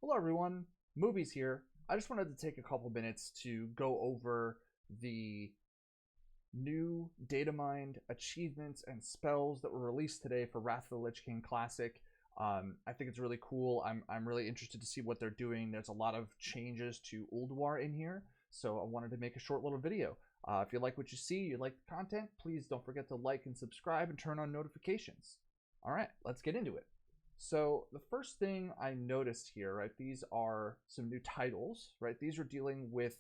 Hello everyone, Movies here. I just wanted to take a couple minutes to go over the new Datamined achievements and spells that were released today for Wrath of the Lich King Classic. I think it's really cool. I'm really interested to see what they're doing. There's a lot of changes to Ulduar in here, so I wanted to make a short little video. If you like what you see, you like the content, please don't forget to like and subscribe and turn on notifications. All right, let's get into it. So the first thing I noticed here, right, these are some new titles, right? These are dealing with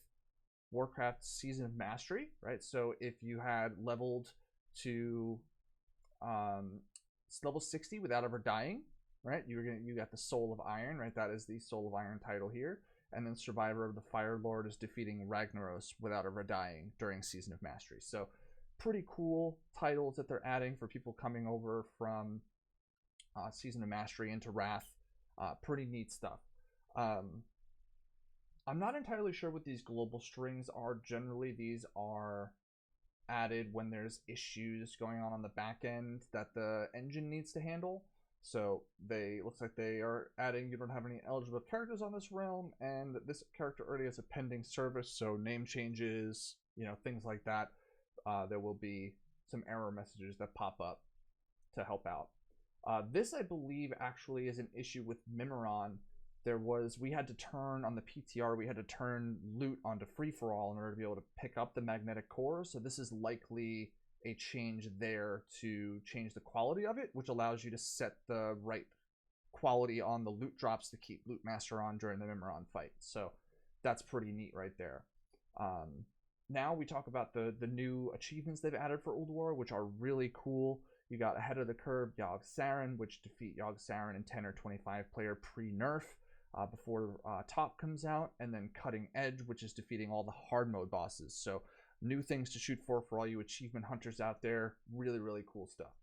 Warcraft's Season of Mastery, right? So if you had leveled to level 60 without ever dying, right? You got the Soul of Iron, right? That is the Soul of Iron title here. And then Survivor of the Fire Lord is defeating Ragnaros without ever dying during Season of Mastery. So pretty cool titles that they're adding for people coming over from Season of Mastery into Wrath. Pretty neat stuff. I'm not entirely sure what these global strings are. Generally, these are added when there's issues going on the back end that the engine needs to handle. So looks like they are adding, you don't have any eligible characters on this realm, and this character already has a pending service, so name changes, things like that. There will be some error messages that pop up to help out. This, I believe, actually is an issue with Mimiron. We had to turn on the PTR, we had to turn loot onto free-for-all in order to be able to pick up the magnetic core. So this is likely a change there to change the quality of it, which allows you to set the right quality on the loot drops to keep Loot Master on during the Mimiron fight. So that's pretty neat right there. Now we talk about the new achievements they've added for Ulduar, which are really cool. You got Ahead of the Curve Yogg Saron, which defeat Yogg Saron in 10 or 25 player pre-nerf before Top comes out, and then Cutting Edge, which is defeating all the hard mode bosses. So new things to shoot for all you achievement hunters out there. Really, really cool stuff.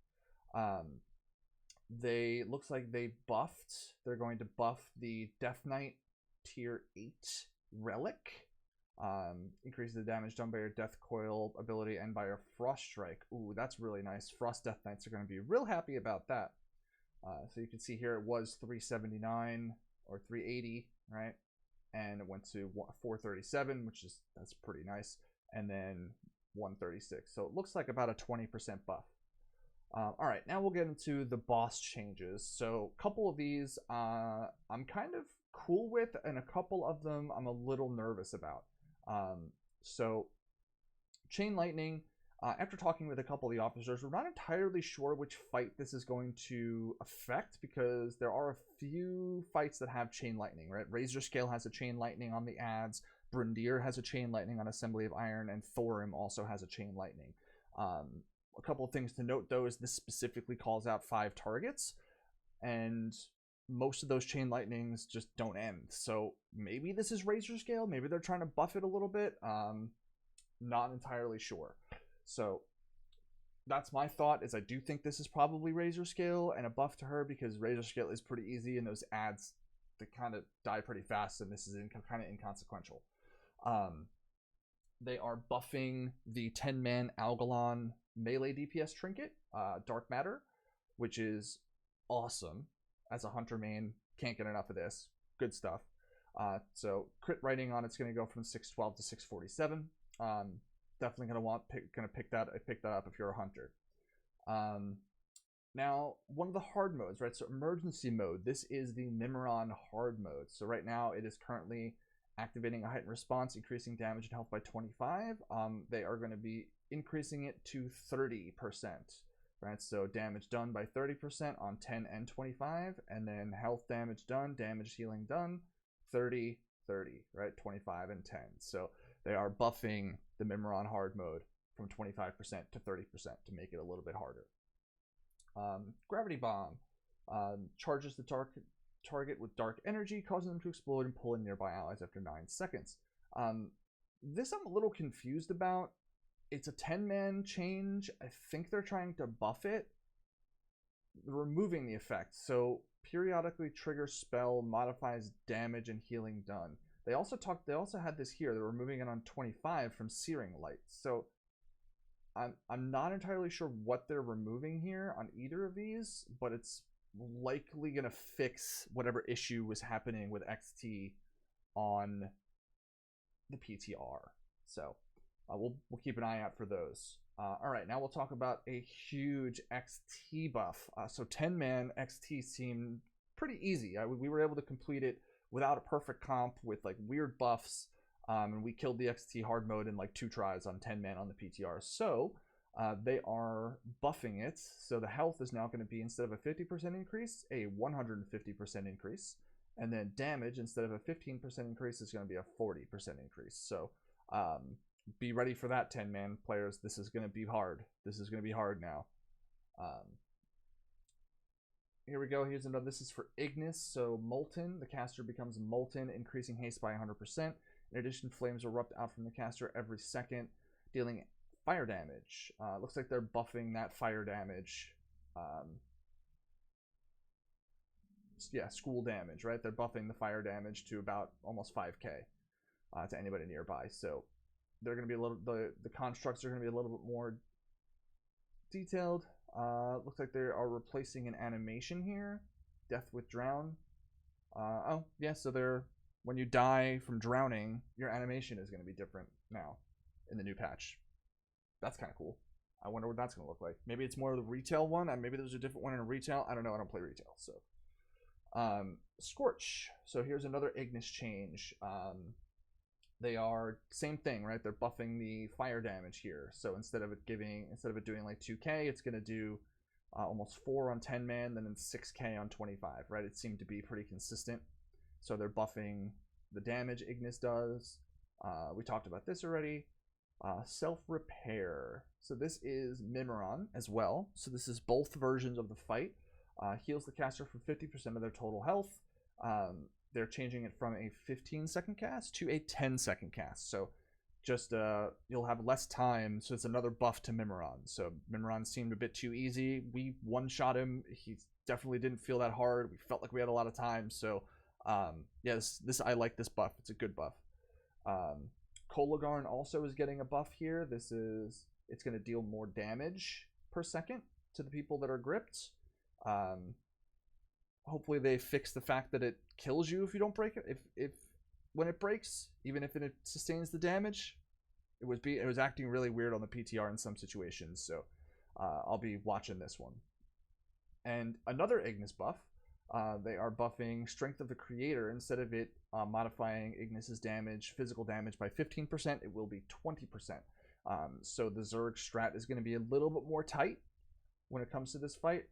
Looks like they're going to buff the Death Knight tier 8 relic. Increases the damage done by your Death Coil ability and by your Frost Strike. Ooh, that's really nice. Frost Death Knights are going to be real happy about that. So you can see here it was 379 or 380, right? And it went to 437, that's pretty nice. And then 136. So it looks like about a 20% buff. All right, now we'll get into the boss changes. So a couple of these I'm kind of cool with, and a couple of them I'm a little nervous about. So Chain Lightning, after talking with a couple of the officers, we're not entirely sure which fight this is going to affect, because there are a few fights that have Chain Lightning, right? Razor Scale has a Chain Lightning on the ads, Brindir has a Chain Lightning on Assembly of Iron, and Thorim also has a Chain Lightning. A couple of things to note, though, is this specifically calls out 5 targets, and most of those Chain Lightnings just don't end. So maybe this is Razor Scale, maybe they're trying to buff it a little bit. Not entirely sure. So that's my thought, is I do think this is probably Razor Scale and a buff to her, because Razor Scale is pretty easy and those ads, they kind of die pretty fast, and this is kind of inconsequential. They are buffing the 10-man Algalon melee DPS trinket, Dark Matter, which is awesome. As a hunter main, can't get enough of this. Good stuff. So crit rating on it's going to go from 612 to 647. Definitely going to pick that up if you're a hunter. Now, one of the hard modes, right? So emergency mode. This is the Mimiron hard mode. So right now it is currently activating a heightened response, increasing damage and health by 25. They are going to be increasing it to 30%. Right, so damage done by 30% on 10 and 25, and then health damage done, damage healing done, 30, 30, right, 25 and 10. So they are buffing the Mimiron hard mode from 25% to 30% to make it a little bit harder. Gravity Bomb charges the target with dark energy, causing them to explode and pull in nearby allies after 9 seconds. This I'm a little confused about. It's a 10-man change. I think they're trying to buff it. They're removing the effect. So periodically trigger spell modifies damage and healing done. They also had this here. They're removing it on 25 from Searing Light. So I'm not entirely sure what they're removing here on either of these, but it's likely going to fix whatever issue was happening with XT on the PTR. So we'll keep an eye out for those. All right, now we'll talk about a huge XT buff. So 10-man XT seemed pretty easy. We were able to complete it without a perfect comp with like weird buffs, and we killed the XT hard mode in like 2 tries on 10-man on the PTR. So they are buffing it. So the health is now going to be, instead of a 50% increase, a 150% increase. And then damage, instead of a 15% increase, is going to be a 40% increase. So be ready for that, 10-man players. This is going to be hard. This is going to be hard now. Here we go. Here's another. This is for Ignis. So Molten. The caster becomes Molten, increasing haste by 100%. In addition, flames erupt out from the caster every second, dealing fire damage. Looks like they're buffing that fire damage. Yeah, school damage, right? They're buffing the fire damage to about almost 5k to anybody nearby. So they're going to be a little, the constructs are going to be a little bit more detailed. Looks like they are replacing an animation here. Death with drown. Oh, yeah, so they're, when you die from drowning, your animation is going to be different now in the new patch. That's kind of cool. I wonder what that's going to look like. Maybe it's more of the retail one, and maybe there's a different one in retail. I don't know. I don't play retail, so. Scorch. So here's another Ignis change. They are same thing, right? They're buffing the fire damage here. So instead of it doing like 2k, it's gonna do almost 4 on 10-man, then 6k on 25, right? It seemed to be pretty consistent. So they're buffing the damage Ignis does. We talked about this already. Self-repair. So this is Mimiron as well. So this is both versions of the fight. Heals the caster for 50% of their total health. They're changing it from a 15-second cast to a 10-second cast. So just you'll have less time. So it's another buff to Mimiron. So Mimiron seemed a bit too easy. We one-shot him. He definitely didn't feel that hard. We felt like we had a lot of time. So yeah, this I like this buff. It's a good buff. Kolagarn also is getting a buff here. It's going to deal more damage per second to the people that are gripped. Hopefully they fix the fact that it kills you if you don't break it. If when it breaks, even if it sustains the damage, it was acting really weird on the PTR in some situations. So I'll be watching this one. And another Ignis buff. They are buffing Strength of the Creator. Instead of it modifying Ignis's damage, physical damage by 15%, it will be 20%. So the Zerg strat is going to be a little bit more tight when it comes to this fight.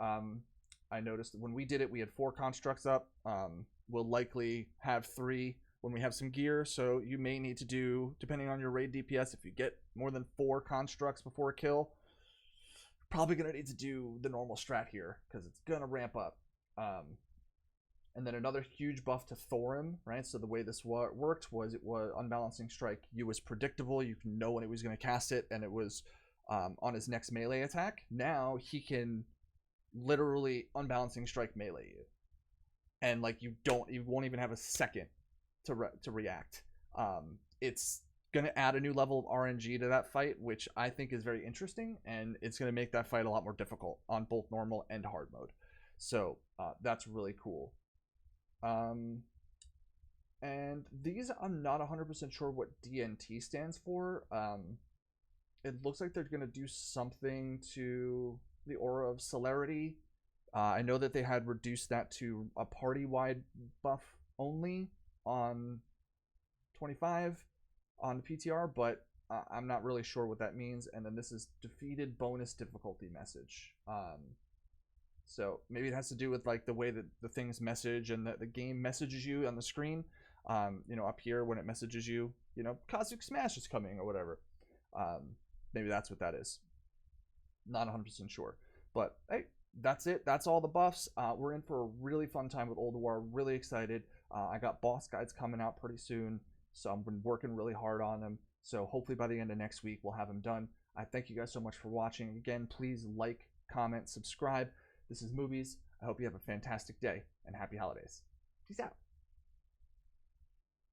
I noticed when we did it, we had 4 constructs up. We'll likely have 3 when we have some gear. So you may need to do, depending on your raid DPS, if you get more than 4 constructs before a kill, probably going to need to do the normal strat here because it's going to ramp up. And then another huge buff to Thorim, right? So the way this worked was it was Unbalancing Strike. You was predictable. You can know when it was going to cast it, and it was on his next melee attack. Now he can literally Unbalancing Strike melee you, and like you won't even have a second to react. It's going to add a new level of RNG to that fight, which I think is very interesting, and it's going to make that fight a lot more difficult on both normal and hard mode. So that's really cool. And these, I'm not 100% sure what DNT stands for. It looks like they're going to do something to the Aura of Celerity. I know that they had reduced that to a party-wide buff only on 25 on the PTR, but I'm not really sure what that means. And then this is defeated bonus difficulty message. So maybe it has to do with like the way that the things message and the game messages you on the screen. You know, up here when it messages you, you know, Cosmic Smash is coming or whatever. Maybe that's what that is. Not 100% sure. But hey, that's it. That's all the buffs. We're in for a really fun time with Ulduar. Really excited. I got boss guides coming out pretty soon, so I've been working really hard on them. So hopefully by the end of next week we'll have them done. I thank you guys so much for watching. Again, please like, comment, subscribe. This is Movies. I hope you have a fantastic day and happy holidays. Peace out.